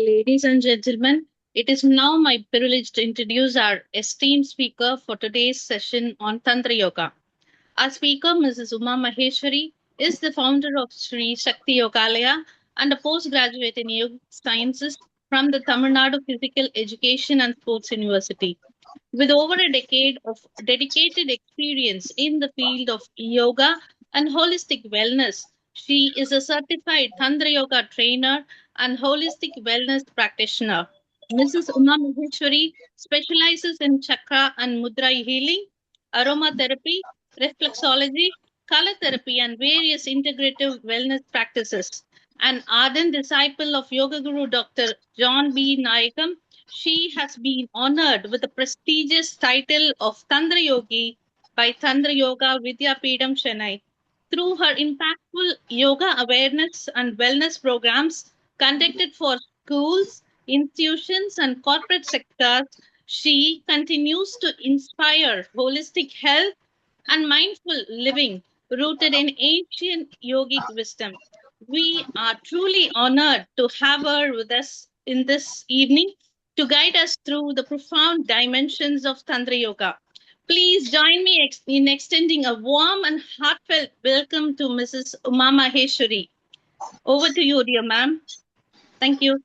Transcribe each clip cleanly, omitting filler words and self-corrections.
Ladies and gentlemen, it is now my privilege to introduce our esteemed speaker for today's session on Tantra Yoga. Our speaker, Mrs. Uma Maheshwari, is the founder of Sri Shakti Yogalaya and a postgraduate in Yoga Sciences from the Tamil Nadu Physical Education and Sports University. With over a decade of dedicated experience in the field of yoga and holistic wellness, she is a certified Tantra Yoga trainer and holistic wellness practitioner. Mrs. Uma Maheshwari specializes in chakra and mudra healing, aromatherapy, reflexology, color therapy, and various integrative wellness practices. An ardent disciple of Yoga Guru Dr. John B. Nayakam, she has been honored with the prestigious title of Tantra Yogi by Tantra Yoga Vidyapeetham Chennai. Through her impactful yoga awareness and wellness programs conducted for schools, institutions, and corporate sectors, she continues to inspire holistic health and mindful living rooted in ancient yogic wisdom. We are truly honored to have her with us in this evening to guide us through the profound dimensions of Tantra Yoga. Please join me in extending a warm and heartfelt welcome to Mrs. Uma Maheshwari. Over to you, dear ma'am. Thank you.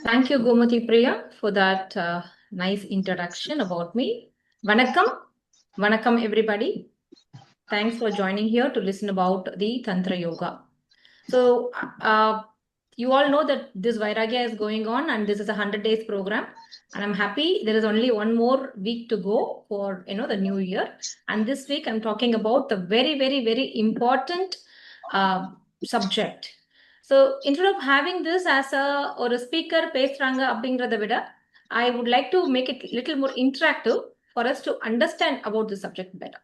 Thank you, Gomati Priya, for that nice introduction about me. Vanakkam, everybody. Thanks for joining here to listen about the Tantra Yoga. So, you all know that this Vairagya is going on, and this is a 100 days program. And I'm happy there is only one more week to go for the new year. And this week I'm talking about the very, very, very important subject. So instead of having this as a speaker பேசுறாங்க அப்படிங்கறத விட, I would like to make it a little more interactive for us to understand about the subject better.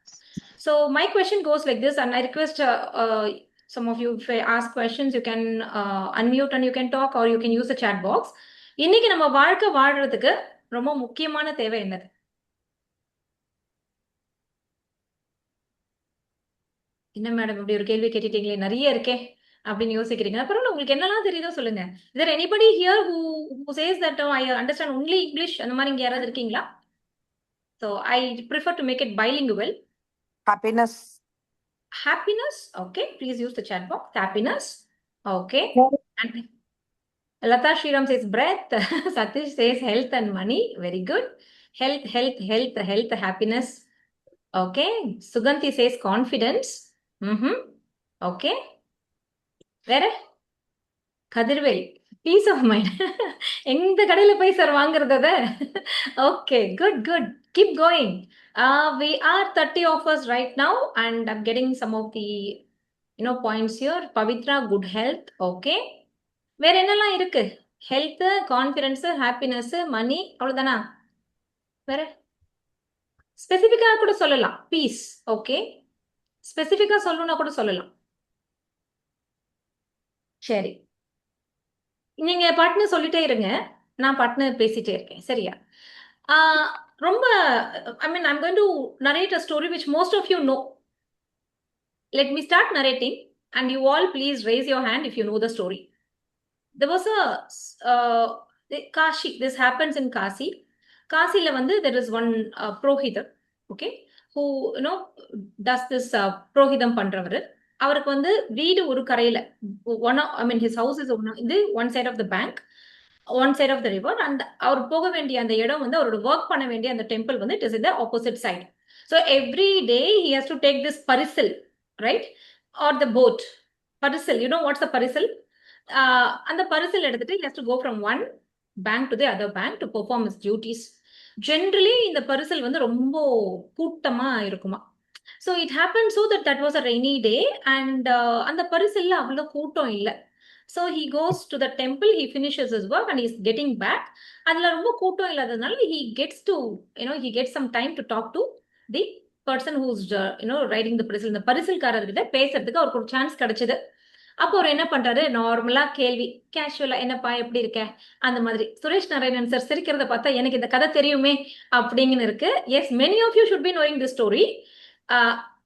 So my question goes like this, and I request some of you, if I ask questions, you can unmute and you can talk, or you can use the chat box. இன்னைக்கு நம்ம வாழ்க்கை வாழ்றதுக்கு ரொம்ப முக்கியமான தேவை என்னது? என்ன madam இப்படி ஒரு கேள்வி கேட்டுட்டீங்களே, நிறைய இருக்கே அப்படின்னு யோசிக்கிறீங்க. அப்புறம் உங்களுக்கு என்னெல்லாம் தெரியுதோ சொல்லுங்க. Is there anybody here who says that I understand only English? அந்த மாதிரி இங்க யாராவது இருக்கீங்களா? So I prefer to make it bilingual. Happiness. Okay, please use the chat box. Happiness. Okay. And Lata Shriram says breath. Satish says health and money. Very good. Health, happiness. Okay. Suganti says confidence. Okay. Where? Kadirvel. Peace of mind. எந்த கடையில போய் sir வாங்குறது? Okay, good. Keep going. We are 30 of us right now, and I'm getting some of the points here. Pavitra, good health. Okay. வேற என்னெல்லாம் இருக்கு? Health, confidence, happiness, மணி, அவ்வளவுதானா? வேற ஸ்பெசிபிக்கா கூட சொல்லலாம். பீஸ். ஓகே, ஸ்பெசிபிக்கா சொல்லணும்னா கூட சொல்லலாம். சரி, நீங்க பாட்டுன்னு சொல்லிட்டே இருங்க, நான் பாட்டுன்னு பேசிட்டே இருக்கேன். சரியா? ரொம்ப I'm going to narrate a story which most of you know. Let me start narrating, and you all please raise your hand if you know the story. There was a Kashi. This happens in Kasi. Kasila vandu there is one Prohidam, okay, who does this Prohidam பண்றவர். அவருக்கு வந்து வீடு ஒரு கரையில, his house is one side of the bank, one side of the river, and அவர் போக வேண்டிய அந்த இடம் வந்து அவரோட ஒர்க் பண்ண வேண்டிய அந்த டெம்பிள் வந்து it is in the opposite side. So every day he has to take this parisil, right, or the boat. Parisil, you know what's the parisil? அந்த பரிசில் எடுத்துட்டு he has to go from one bank to the other bank to perform his duties. Generally இந்த பரிசில் வந்து ரொம்ப கூட்டமா இருக்குமா. So it happened so that was a rainy day, and அந்த பரிசில்ல அவ்வளவு கூட்டம் இல்ல. So he goes to the temple, he finishes his work and he's getting back. அதுல ரொம்ப கூட்டம் இல்லாததுனால he gets to he gets some time to talk to the person who's riding the பரிசில். இந்த பரிசில்காரர்கிட்ட பேசுறதுக்கு அவருக்கு ஒரு சான்ஸ் கிடைச்சது. அப்போ அவர் என்ன பண்றாரு, நார்மலா கேள்வி, கேஷுவலா, என்னப்பா எப்படி இருக்க, அந்த மாதிரி. சுரேஷ் நாராயணன் சார் சிரிக்கிறத பார்த்தா எனக்கு இந்த கதை தெரியுமே அப்படிங்கன்னு இருக்கு. Yes, many of you should be knowing the story.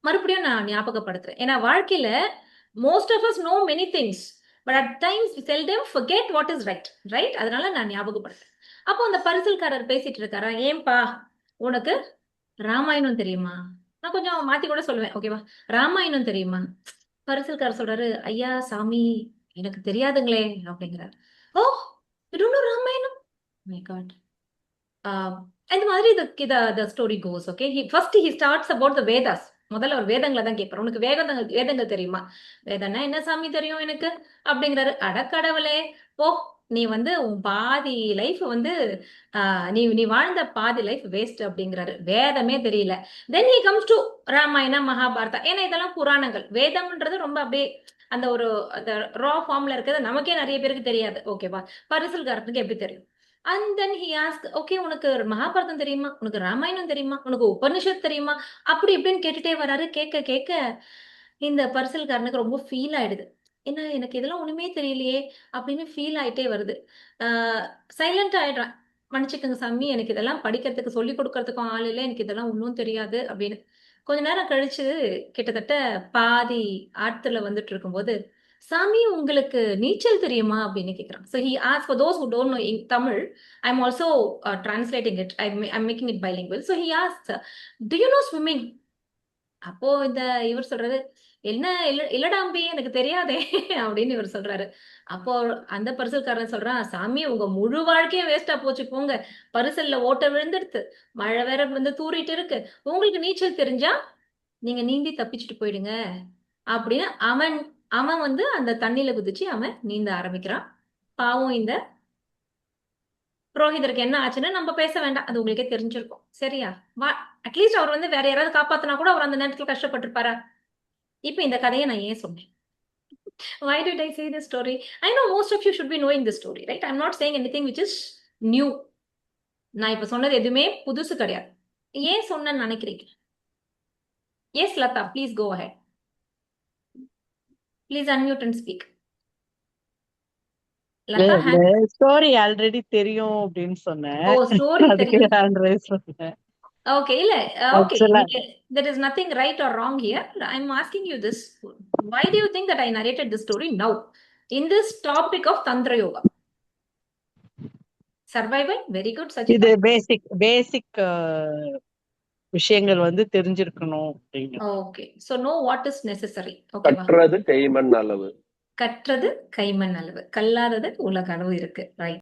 மறுபடியும் நான் ஞாபகப்படுத்துறேன், ஏன்னா வாழ்க்கையில most of us know many things, but at times we seldom forget what is right, right? அதனால நான் ஞாபகப்படுத்தேன். அப்போ அந்த பரிசல்காரர் பேசிட்டு இருக்காரா, ஏன்பா உனக்கு ராமாயணம் தெரியுமா? நான் கொஞ்சம் மாத்தி கூட சொல்லுவேன், ஓகேவா? ராமாயணம் தெரியுமா? பரிசல்காரர் சொல்றாரு, ஐயா சாமி எனக்கு தெரியாதுங்களே அப்படிங்கிறார். ஓ, you don't know Ramayanam? My God. இந்த மாதிரி the story goes, okay? First he starts about the Vedas. முதல்ல ஒரு வேதங்களை தான் கேட்பாரு. உனக்கு வேதங்கள் தெரியுமா? வேதம்னா என்ன சாமி தெரியும் எனக்கு அப்படிங்கிறாரு. அடக்கடவுளே, ஓ நீ வந்து உன் பாதி லைஃப் வந்து நீ நீ வாழ்ந்த பாதி லைஃப் வேஸ்ட் அப்படிங்கிறாரு. வேதமே தெரியல. Then he comes to Ramayana Mahabharata. ஏன்னா இதெல்லாம் புராணங்கள். வேதம்ன்றது ரொம்ப அப்படியே அந்த ஒரு அந்த ரா ஃபார்ம்ல இருக்கிறது நமக்கே நிறைய பேருக்கு தெரியாது, ஓகேவா? பரிசல்காரத்துக்கு எப்படி தெரியும்? And then he ask, okay உனக்கு மகாபாரதம் தெரியுமா? உனக்கு ராமாயணம் தெரியுமா? உனக்கு உபனிஷத் தெரியுமா? அப்படி இப்படின்னு கேட்டுட்டே வராரு. கேட்க கேட்க இந்த பரிசல்காரனுக்கு ரொம்ப ஃபீல் ஆயிடுது. என்ன எனக்கு இதெல்லாம் ஒண்ணுமே தெரியலையே அப்படின்னு ஃபீல் ஆயிட்டே வருது. சைலண்ட் ஆயிடுறான். மன்னிச்சுக்கோங்க சாமி, எனக்கு இதெல்லாம் படிக்கிறதுக்கு சொல்லி கொடுக்கறதுக்கும் ஆள் இல்லை, எனக்கு இதெல்லாம் ஒன்றும் தெரியாது அப்படின்னு. கொஞ்ச நேரம் கழிச்சு கிட்டத்தட்ட பாதி ஆத்துல வந்துட்டு இருக்கும்போது, சாமி உங்களுக்கு நீச்சல் தெரியுமா அப்படின்னு கேக்குறான். So he asked, for those who don't know in Tamil, I'm also translating it. I'm making it bilingual. So he asked, do you know swimming? அப்போ இவர் சொல்றாரு, என்ன இல்லடாம்பி எனக்கு தெரியாதே அப்படின்னு இவர் சொல்றாரு. அப்போ அந்த பரிசல்காரன் சொல்றான், சாமி உங்க முழு வாழ்க்கையும் வேஸ்டா போச்சு போங்க. பரிசல்ல ஓட்ட விழுந்துடுத்து, மழை வேற வந்து தூறிட்டு இருக்கு, உங்களுக்கு நீச்சல் தெரிஞ்சா நீங்க நீந்தி தப்பிச்சுட்டு போயிடுங்க அப்படின்னு அவன் வந்து அந்த தண்ணியில குதிச்சு அவன் நீந்த ஆரம்பிக்கிறான். பாவம் இந்த புரோகிதருக்கு என்ன ஆச்சுன்னு நம்ம பேச வேண்டாம், அது உங்களுக்கே தெரிஞ்சிருக்கும், சரியா? அட்லீஸ்ட் அவர் வந்து வேற யாராவது காப்பாத்தினா கூட அவர் அந்த நேரத்துல கஷ்டப்பட்டிருப்பாரா? இப்ப இந்த கதையை நான் ஏன் சொன்னேன்? Why did I say this story? I know most of you should be knowing this story, right? I'm not saying anything which is new. நான் இப்ப சொன்னது எதுவுமே புதுசு கிடையாது. ஏன் சொன்னேன்னு நினைக்கிறீங்க? Yes, Lata, please go ahead. Please unmute and speak. Lata, story already தெரியும் அப்படின்னு சொன்னேன். ஓ ஸ்டோரி அதுக்கு தெரியும். hand raise பண்ணேன். Okay, இல்ல, okay. Actually- There is nothing right or wrong here. I'm asking you this. Why do you think that I narrated this story now? In this topic of Tantra Yoga. Survival? Very good, Sajita. இது பேசிக் விஷயங்கள் வந்து தெரிஞ்சிருக்கணும் அப்படிங்க. Okay. So know what is necessary. Okay. கற்றது கைமண் அளவு. கற்றது கைமண் அளவு, கல்லாதது உலக அளவு இருக்கு, ரைட்?